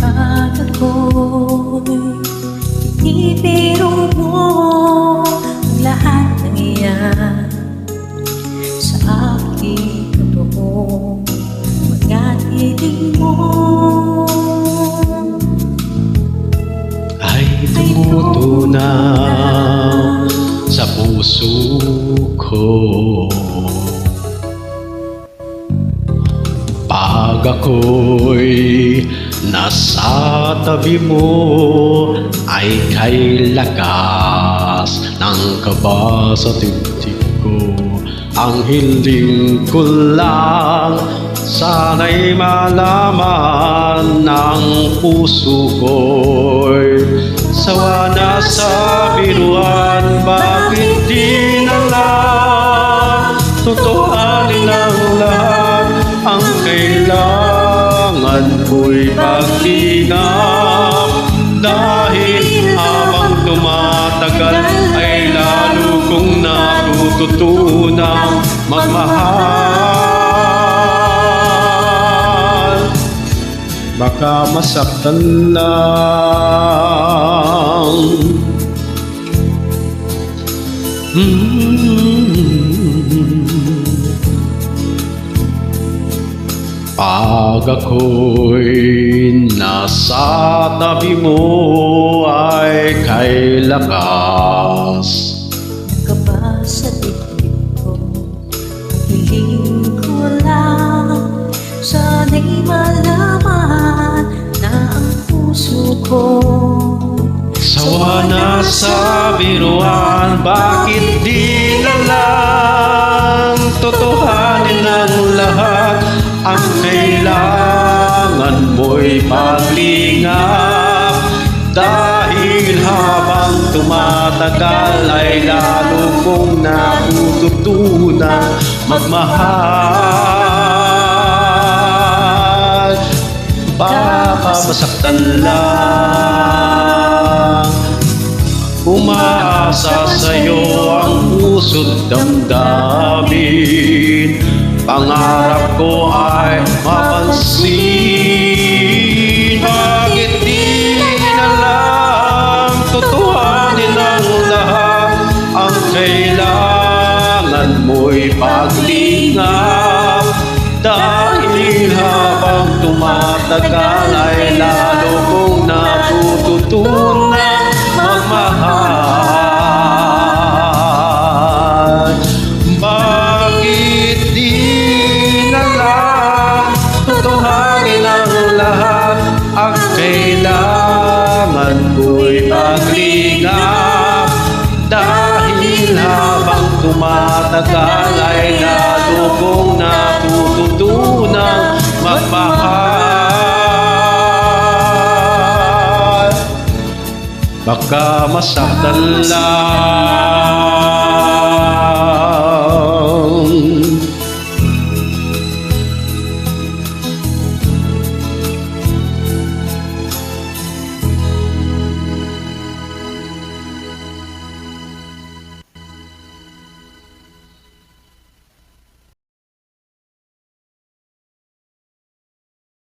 At ako'y ibiro mo ang lahat ng iyan sa aking totoong mga hiling mo ay tumutunaw sa puso ko. Pag ako'y nasa tabi mo, ay kay lakas ng kaba sa dibdib ko. Ang hiling ko lang, sana'y malaman ng puso ko'y sawa na sa biruan. Bakit di na lang tutuhanin ang lahat? Ang kailangan ko'y paglingap, dahil habang tumatagal ay lalo kong natututunang magmahal. Baka masaktan lang, pag ako'y nasa tabi mo, ay kay lakas nagkaba sa dibdib ko. Ang hiling ko lang, sana'y malaman na ang puso ko sawa na sa biruan. Bakit di na lang totohanin ang lahat? Ang kailangan mo'y paglingap, dahil habang tumatagal ay lalo kong natututunan magmahal. Baka masaktan lang, umaasa sa'yo ang puso't damdamin. Pangarap ko ay mapansin. Bakit di na lang tutuhanin ang lahat? Ang kailangan mo'y paglingap, dahil habang tumatagal ay lalo kong natututunan magmahal. Bakit di na lang tutuhanin ang lahat? Ang kailangan ko'y paglingap, dahil habang tumatagal ay lalo kong natututunan magmahal. Baka masaktan lang,